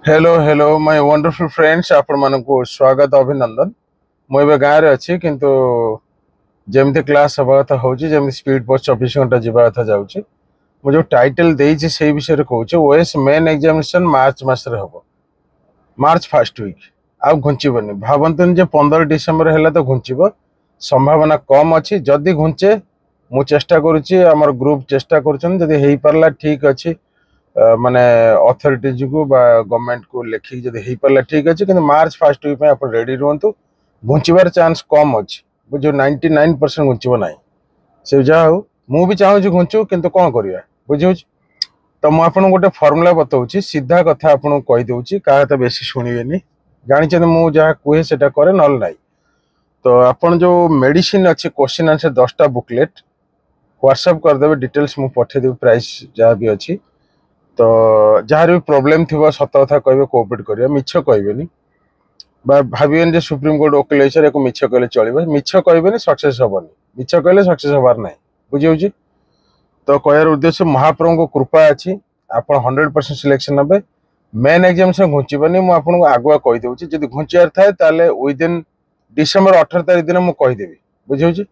Hello hello my wonderful friends आपण मानक स्वागत अभिनंदन। मुझे गाँव में अच्छी किंतु जमती क्लास हवा कथा हो स्पीड पोस्ट 24 घंटा जावा कथा जाऊँगी। मुझे जो टाइटल देइछि से विषय कहूँ ओएस मेन एग्जामिनेशन मार्च मास हम मार्च फर्स्ट वीक आ घुंचबनी भावतुनि जे 15 डिसेम्बर है तो घुंचब संभावना कम अच्छी जदि घुंचे मु चेष्टा करुच्ची आमर ग्रुप चेष्टा कर ठीक अच्छी माने अथॉरिटीज को गवर्नमेंट को लेखिक जब हो पारा ठीक अच्छे कि मार्च फर्स्ट वीक में आप रेडी रुहतु घुंचबार चांस कम अच्छी बुझे 99% घुंचब ना से जहाँ हो मु भी चाहूँ घुंचु किंतु कौन करवा बुझे तो मुझे गोटे फर्मुला बताऊँ सीधा कथा आपको कहीदे क्या तो बेसी शुणे जानते मुझे जहाँ कहे से करे ना ना तो आपन जो मेडिसिन अच्छे क्वेश्चन आंसर 10टा बुकलेट व्हाट्सएप करदे डिटेल्स मुझे पठेदेवी प्राइस जहाँ भी अच्छी तो जार भी प्रोब्लेम थी सत कथा कहे कोऑपरेट करिए मिछ कहबेनी भावियन जे सुप्रीम कोर्ट वकील हिसाब से मिछ कहले चलिए मिछ कहबेनी सक्सेस हेनी मिछ कहले सक्सेस हबार ना बुझे तो कहर उद्देश्य महाप्रभु को कृपा अच्छी आप 100% सिलेक्शन नबे मेन एग्जामिनेशन घुंचबनी मुझे आगुआ कहीदे जब घुंचार थाए विदिन डिसेम्बर 18 तारीख दिन मुझे कहीदेवी बुझे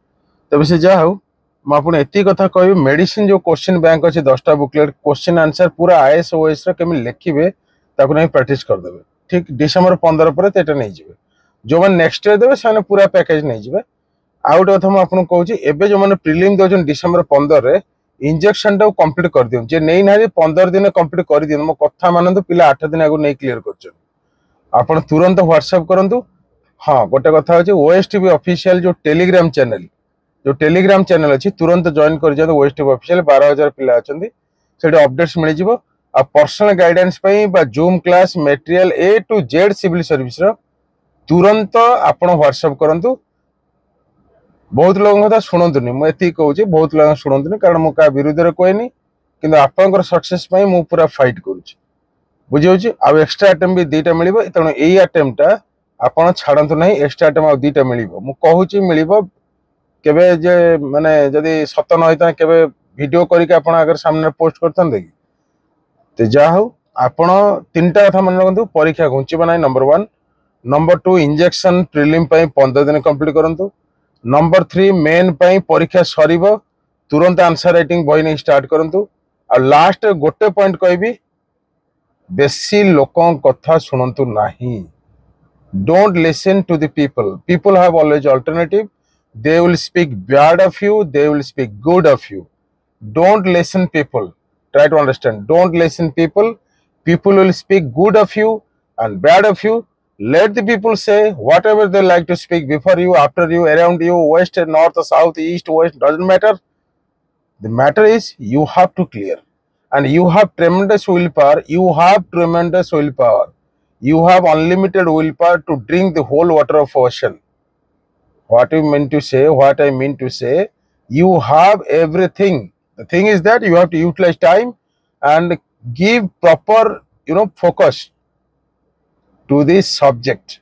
तब से जहाँ हो मुझे एति कथा कह मेडिसिन जो क्वेश्चन बैंक अच्छे 10टा बुकलेट क्वेश्चन आंसर पूरा आईएएस ओएस केमी लिखे प्रैक्टिस करदे ठीक डिसेम्बर 15 पर नहीं जाए जो मैंने नेक्स्ट ईयर देवे से पूरा पैकेज नहीं जाए आउ गोटे कथा मुझे कहूँ एवं जो मैंने प्रिलिम दौरान डिसेम्बर 15 इंजेक्शन टाक कम्प्लीट कर दिखाँ जे नहीं ना 15 दिन कम्प्लीट कर दिखाँ मो कथा मानते पिला 8 दिन आगे नहीं क्लीयर कर तुरंत व्हाट्सएप करूँ। हाँ गोटे कथा अच्छे ओएसटीवी ऑफिशियल जो टेलीग्राम चैनल अच्छी तुरंत जॉइन कर ओएसटीवी ऑफिशियल 12,000 पिला अच्छा अपडेट्स मिल जाव आ personal guidance Zoom class material A to Z civil service तुरंत आपण व्हाट्सएप करूँ। बहुत लोगों कथा शुणुनि मुझे कहूँ बहुत लोग शुणुनि कारण मुझे क्या विरोध में कहनी कि आपंकर सक्सेस मु पूरा फाइट करुच्ची बुझे आउ एक्सट्रा आइटम भी 2टा मिल तेणु यही आइटमटा आपड़ छाड़ू ना एक्सट्रा आइटम आउ 2टा मिल मुझे मिल केबे जे माने जदि सत न होता केबे वीडियो करके आपण अगर सामने पोस्ट करते कि तो जहाँ हो आपण 3टा कथा मन रखु परीक्षा घुंचब ना नंबर 1 नंबर 2 इंजेक्शन प्रिलिम 15 दिन कंप्लीट करूँ नंबर 3 मेन परीक्षा सर तुरंत आंसर राइटिंग बही नहीं स्टार्ट करूँ आ लास्ट गोटे पॉइंट कहबी बेसी लोक कथा शुणु ना don't listen to the people have always alternative they will speak bad of you they will speak good of you don't listen people try to understand don't listen people will speak good of you and bad of you let the people say whatever they like to speak before you after you around you west north south east west doesn't matter the matter is you have to clear and you have tremendous willpower you have unlimited willpower to drink the whole water of ocean what you mean to say what I mean to say you have everything the thing is that you have to utilize time and give proper focus to this subject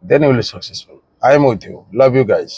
then you will be successful I am with you love you guys